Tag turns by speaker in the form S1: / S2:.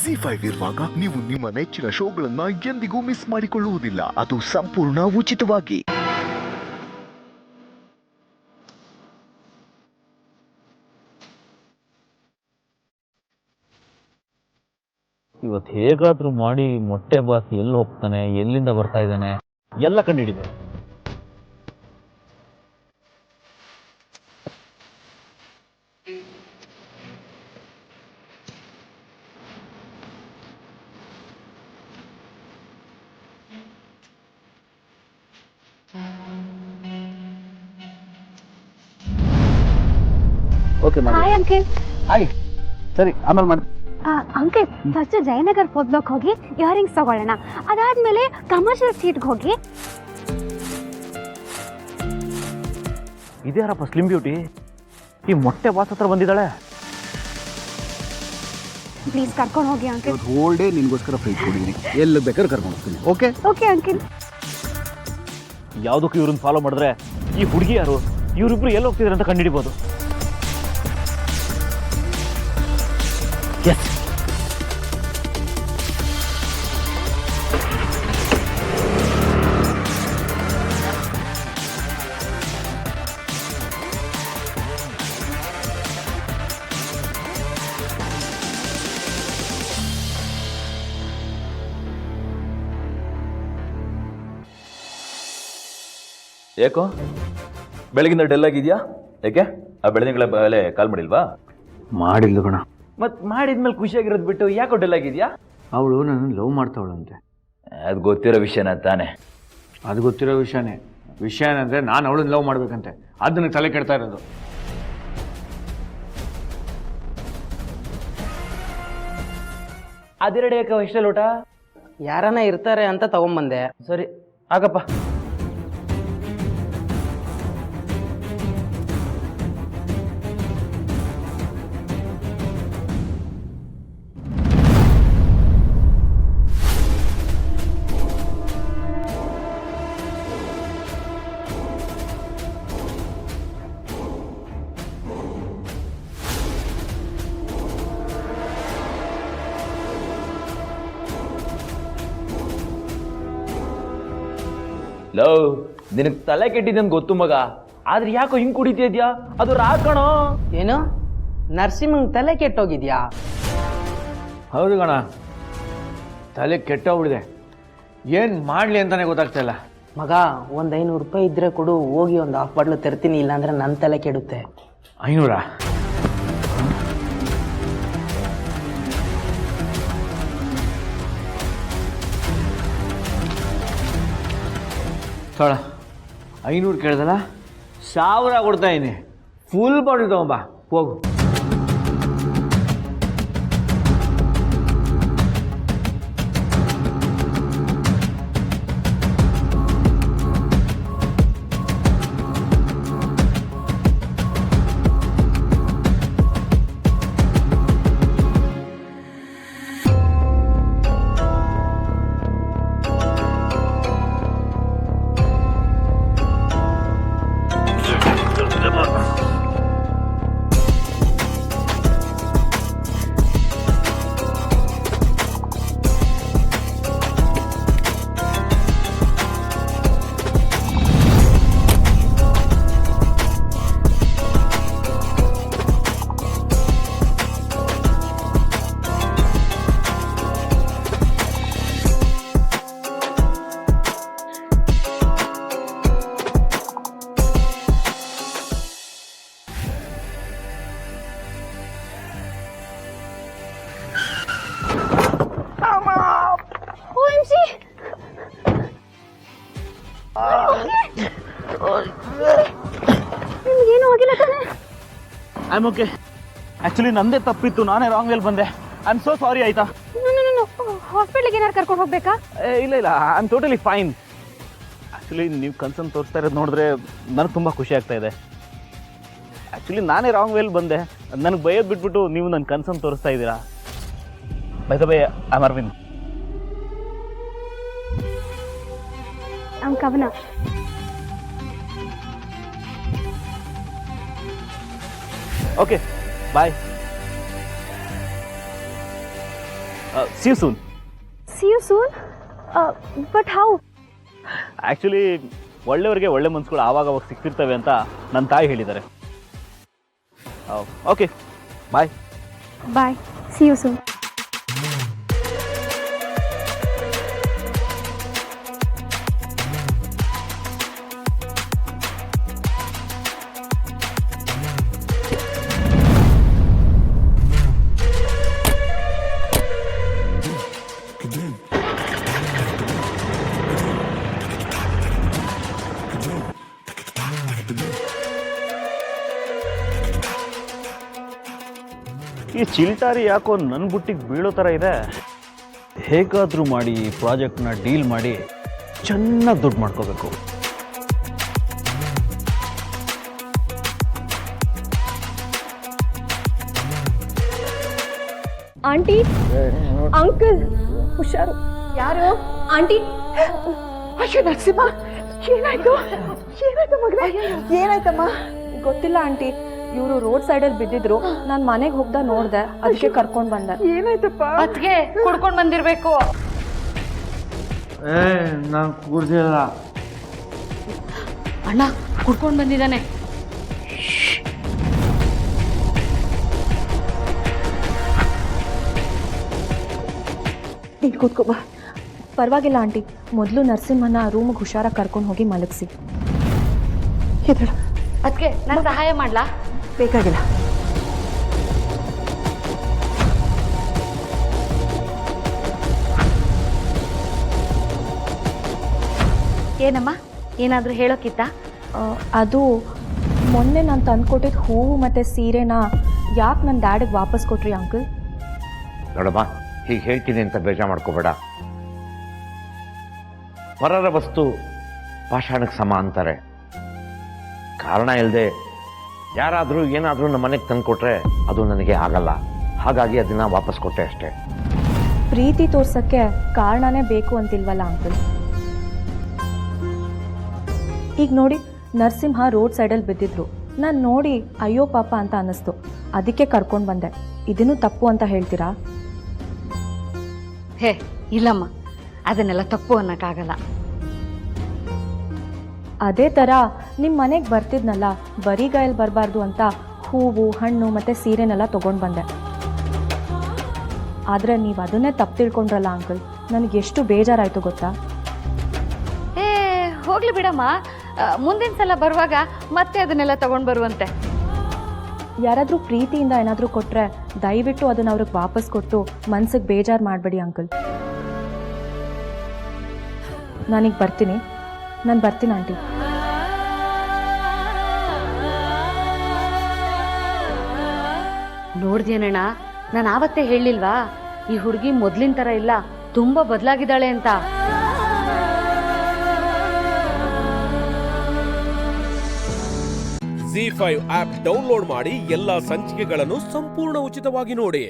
S1: ಜಿ5 ಇರುವಾಗ ನೀವು ನಿಮ್ಮ ನೆಚ್ಚಿನ ಶೋಗಳನ್ನ ಎಂದಿಗೂ ಮಿಸ್ ಮಾಡಿಕೊಳ್ಳುವುದಿಲ್ಲ. ಅದು ಸಂಪೂರ್ಣ ಉಚಿತವಾಗಿ.
S2: ಇವತ್ತು ಹೇಗಾದ್ರೂ ಮಾಡಿ ಮೊಟ್ಟೆ ಬಾಸ್ ಎಲ್ಲಿ ಹೋಗ್ತಾನೆ, ಎಲ್ಲಿಂದ ಬರ್ತಾ ಇದ್ದಾನೆ ಎಲ್ಲ ಕಂಡುಹಿಡಿದೆ.
S3: Okay
S4: hi uncle.
S3: ಹಾಯ್, ಸರಿ ಆಮೇಲೆ ಮಾಡಿ.
S4: Uncle, first Jayanagar fourth block ಹೋಗಿ ಇಯರಿಂಗ್ಸ್ ತಗೊಳ್ಳೋಣ. ಅದಾದ್ಮೇಲೆ ಕಮರ್ಷಿಯಲ್ ಸ್ಟ್ರೀಟ್ಗೆ ಹೋಗಿ.
S2: ಇದ್ಯಾರಪ್ಪ ಸ್ಲಿಮ್ ಬ್ಯೂಟಿ ಈ ಮೊಟ್ಟೆ ಬಾಸ್ ಹತ್ರ ಬಂದಿದ್ದಾಳೆ?
S4: ಪ್ಲೀಸ್ ಕರ್ಕೊಂಡು ಹೋಗಿ ಅಂಕಿಲ್.
S3: ಹೋಲ್ ಡೇ ನಿನ್ಗೋಸ್ಕರ ಫ್ರೈಟ್ ಕೊಟ್ಟಿದ್ದೀನಿ, ಎಲ್ಲಿ ಬೇಕಾದ್ರೂ ಕರ್ಕೊಂಡು ಹೋಗ್ತೀನಿ. Okay
S4: okay uncle.
S2: ಯಾವುದಕ್ಕೂ ಇವ್ರನ್ನ ಫಾಲೋ ಮಾಡಿದ್ರೆ ಈ ಹುಡುಗಿ ಯಾರು, ಇವರಿಬ್ರು ಎಲ್ಲಿ ಹೋಗ್ತಿದ್ದಾರೆ ಅಂತ ಕಂಡುಹಿಡಿಬೋದು. ಎಸ್,
S5: ಯಾಕೋ ಬೆಳಗಿಂದ ಡೆಲ್ ಆಗಿದ್ಯಾ? ಯಾಕೆ ಆ ಬೆಳದಿಂಗಳ ಮೇಲೆ ಕಾಲ್ ಮಾಡಿಲ್ವಾ?
S3: ಮಾಡಿಲ್ಲ ಕಣ.
S5: ಮತ್ ಮಾಡಿದ್ಮೇಲೆ ಖುಷಿಯಾಗಿರೋದು ಬಿಟ್ಟು ಯಾಕೋ ಡೆಲ್ ಆಗಿದ್ಯಾ?
S3: ಅವಳು ನನ್ನ ಲವ್ ಮಾಡ್ತಾವಳಂತೆ.
S5: ಅದು ಗೊತ್ತಿರೋ ವಿಷಯನ ತಾನೆ.
S3: ಅದು ಗೊತ್ತಿರೋ ವಿಷಯನೇ. ವಿಷಯ ಏನಂದ್ರೆ ನಾನು ಅವಳನ್ನ ಲವ್ ಮಾಡ್ಬೇಕಂತೆ, ಅದನ್ನ ತಲೆ ಕೆಡ್ತಾ ಇರೋದು.
S5: ಅದೆರಡು ಯಾಕೆ ಇಷ್ಟ ಲೋಟ?
S6: ಯಾರನ್ನ ಇರ್ತಾರೆ ಅಂತ ತಗೊಂಬಂದೆ.
S5: ಸರಿ ಆಗಪ್ಪ. ಲವ್, ನಿನಗೆ ತಲೆ ಕೆಟ್ಟಿದೆ ಅಂತ ಗೊತ್ತು ಮಗ, ಆದ್ರೆ ಯಾಕೋ ಹಿಂಗ್ ಕುಡಿತಿದ್ಯಾ? ಅದು ರಾಕಣೋ.
S6: ಏನು ನರಸಿಂಹಂಗ್ ತಲೆ ಕೆಟ್ಟೋಗಿದ್ಯಾ?
S3: ಹೌದು ಕಣ, ತಲೆ ಕೆಟ್ಟೋಗ್ಬಿಡಿದೆ. ಏನು ಮಾಡಲಿ ಅಂತಾನೆ ಗೊತ್ತಾಗ್ತಾ ಇಲ್ಲ.
S6: ಮಗ, ಒಂದ್ 500 ರೂಪಾಯಿ ಇದ್ರೆ ಕೊಡು, ಹೋಗಿ ಒಂದು ಹಾಫ್ ಬಾಟ್ಲು ತರ್ತೀನಿ, ಇಲ್ಲಾಂದ್ರೆ ನನ್ನ ತಲೆ ಕೆಡುತ್ತೆ.
S3: 500? ತೊಳ 500 ಕೇಳ್ದಲ್ಲ, 1000 ಕೊಡ್ತಾ ಇದೀನಿ. ಫುಲ್ ಬಾಟಲ್ ತಗೊಂಬಾ, ಹೋಗು.
S4: ನಿಮ್ಗೇನು ಆಗಿಲ್ಲ ತಾನೆ?
S2: I am okay. ಆ್ಯಕ್ಚುಲಿ ನಂದೇ ತಪ್ಪಿತ್ತು, ನಾನೇ ರಾಂಗ್ ವೇಲ್ ಬಂದೆ. I am so sorry. ಆಯ್ತಾ?
S4: ಹಾಸ್ಪಿಟ್ಲಿಗೆ ಏನಾರು ಕರ್ಕೊಂಡು ಹೋಗ್ಬೇಕಾ?
S2: ಇಲ್ಲ ಇಲ್ಲ, I am totally fine. Actually ನೀವು ಕನ್ಸರ್ನ್ ತೋರಿಸ್ತಾ ಇರೋದು ನೋಡಿದ್ರೆ ನನಗೆ ತುಂಬ ಖುಷಿ ಆಗ್ತಾ ಇದೆ. ಆ್ಯಕ್ಚುಲಿ ನಾನೇ ರಾಂಗ್ ವೇಲ್ ಬಂದೆ, ನನಗೆ ಬೈಯೋದು ಬಿಟ್ಬಿಟ್ಟು ನೀವು ನನ್ನ ಕನ್ಸರ್ನ್ ತೋರಿಸ್ತಾ ಇದ್ದೀರಾ. By the by, I am Aravind.
S4: Kavana.
S2: Okay bye. See you soon.
S4: See you soon? But how?
S2: Actually ಒಳ್ಳೆಯವರಿಗೆ ಒಳ್ಳೆ ಮನ್ಸುಗಳು ಆವಾಗ ಸಿಗ್ತಿರ್ತವೆ ಅಂತ ನನ್ನ ತಾಯಿ ಹೇಳಿದ್ದಾರೆ. Okay, bye.
S4: Bye, see you soon.
S2: ಈ ಚಿಲ್ಟಾರಿ ಯಾಕೋ ನನ್ನ ಬುಟ್ಟಿಗೆ ಬೀಳೋ ಥರ ಇದೆ.
S3: ಹೇಗಾದರೂ ಮಾಡಿ ಈ ಪ್ರಾಜೆಕ್ಟ್ನ ಡೀಲ್ ಮಾಡಿ ಚೆನ್ನಾಗಿ ದುಡ್ಡು ಮಾಡ್ಕೋಬೇಕು.
S4: ಆಂಟಿ, ಅಂಕಲ್, ಹುಷಾರು. ಯಾರು? ಆಂಟಿ.
S7: ಅಯ್ಯೋ ನರಸಿಂಹ, ಏನಾಯ್ತು? ಏನಾಯ್ತು ಮಗನೇ? ಏನಾಯ್ತಮ್ಮ?
S6: ಗೊತ್ತಿಲ್ಲ ಆಂಟಿ, ಇವರು ರೋಡ್ ಸೈಡಲ್ಲಿ ಬಿದ್ದಿದ್ರು. ನಾನು ಮನೆಗೆ ಹೋಗ್ದ ನೋಡ್ದೆ, ಅದಕ್ಕೆ ಕರ್ಕೊಂಡು ಬಂದೆ.
S7: ಏನಾಯ್ತಪ್ಪ?
S4: ಅದ್ಗೆ ಕುಡ್ಕೊಂಡು ಬಂದಿರ್ಬೇಕು.
S3: ನಾನು ಕೂರ್ದಿಲ್ಲ.
S4: ಅಣ್ಣ ಕುಡ್ಕೊಂಡು ಬಂದಿದ್ದಾನೆ.
S6: ನೀನು ಕೂತ್ಕೋ ಬಾ. ಪರವಾಗಿಲ್ಲ ಆಂಟಿ, ಮೊದಲು ನರಸಿಂಹನ ರೂಮಿಗೆ ಹುಷಾರಾಗಿ ಕರ್ಕೊಂಡು ಹೋಗಿ ಮಲಗಿಸಿ.
S4: ಅದಕ್ಕೆ ನಾನು ಸಹಾಯ ಮಾಡ್ಲಾ?
S6: ಬೇಕಾಗಿಲ್ಲ.
S4: ಏನಮ್ಮ, ಏನಾದರೂ ಹೇಳೋಕ್ಕಿತ್ತ?
S6: ಅದು ಮೊನ್ನೆ ನಾನು ತಂದ್ಕೊಟ್ಟಿದ್ದ ಹೂವು ಮತ್ತು ಸೀರೆನ ಯಾಕೆ ನನ್ನ ಡ್ಯಾಡಿಗೆ ವಾಪಸ್ ಕೊಟ್ರಿ ಅಂಕಲ್?
S8: ನೋಡಮ್ಮ, ಹೀಗೆ ಹೇಳ್ತೀನಿ ಅಂತ ಬೇಜಾರು ಮಾಡ್ಕೋಬೇಡ. ಪರರ ವಸ್ತು ಪಾಷಾಣಕ್ಕೆ ಸಮ ಅಂತಾರೆ. ಕಾರಣ ಇಲ್ಲದೆ ಯಾರಾದರೂ ಏನಾದರೂ ನಮ್ಮ ಮನೆಗೆ ತಂದುಕೊಟ್ರೆ ಅದು ನನಗೆ ಆಗಲ್ಲ. ಹಾಗಾಗಿ ಅದನ್ನು ವಾಪಸ್ ಕೊಟ್ಟೆ ಅಷ್ಟೇ.
S6: ಪ್ರೀತಿ ತೋರ್ಸೋಕ್ಕೆ ಕಾರಣನೇ ಬೇಕು ಅಂತಿಲ್ವಲ್ಲ ಅಂಕಲ್? ಈಗ ನೋಡಿ, ನರಸಿಂಹ ರೋಡ್ ಸೈಡಲ್ಲಿ ಬಿದ್ದಿದ್ರು. ನಾನು ನೋಡಿ ಅಯ್ಯೋ ಪಾಪ ಅಂತ ಅನ್ನಿಸ್ತು, ಅದಕ್ಕೆ ಕರ್ಕೊಂಡು ಬಂದೆ. ಇದನ್ನು ತಪ್ಪು ಅಂತ ಹೇಳ್ತೀರಾ?
S4: ಹೇ ಇಲ್ಲಮ್ಮ, ಅದನ್ನೆಲ್ಲ ತಪ್ಪು ಅನ್ನೋಕ್ಕಾಗಲ್ಲ.
S6: ಅದೇ ಥರ ನಿಮ್ಮ ಮನೆಗೆ ಬರ್ತಿದ್ನಲ್ಲ, ಬರಿಗಾಯಲ್ಲಿ ಬರಬಾರ್ದು ಅಂತ ಹೂವು, ಹಣ್ಣು ಮತ್ತು ಸೀರೆನೆಲ್ಲ ತೊಗೊಂಡು ಬಂದೆ. ಆದರೆ ನೀವು ಅದನ್ನೇ ತಪ್ಪು ತಿಳ್ಕೊಂಡ್ರಲ್ಲ ಅಂಕಲ್, ನನಗೆ ಎಷ್ಟು ಬೇಜಾರಾಯಿತು ಗೊತ್ತಾ?
S4: ಏ ಹೋಗ್ಲಿ ಬಿಡಮ್ಮ, ಮುಂದಿನ ಸಲ ಬರುವಾಗ ಮತ್ತೆ ಅದನ್ನೆಲ್ಲ ತಗೊಂಡು ಬರುವಂತೆ.
S6: ಯಾರಾದರೂ ಪ್ರೀತಿಯಿಂದ ಏನಾದರೂ ಕೊಟ್ಟರೆ ದಯವಿಟ್ಟು ಅದನ್ನು ಅವ್ರಿಗೆ ವಾಪಸ್ ಕೊಟ್ಟು ಮನ್ಸಿಗೆ ಬೇಜಾರು ಮಾಡಬೇಡಿ ಅಂಕಲ್. ನಾನೀಗ ಬರ್ತೀನಿ. ನಾನು ಬರ್ತೀನಿ ಆಂಟಿ.
S4: ನೋಡ್ದೇನಣ್ಣ, ನಾನು ಆವತ್ತೇ ಹೇಳಿಲ್ವಾ ಈ ಹುಡುಗಿ ಮೊದಲಿನ ಥರ ಇಲ್ಲ, ತುಂಬ ಬದಲಾಗಿದ್ದಾಳೆ ಅಂತ.
S9: ZEE5 ಆಪ್ ಡೌನ್ಲೋಡ್ ಮಾಡಿ ಎಲ್ಲಾ ಸಂಚಿಕೆಗಳನ್ನು ಸಂಪೂರ್ಣ ಉಚಿತವಾಗಿ ನೋಡಿ.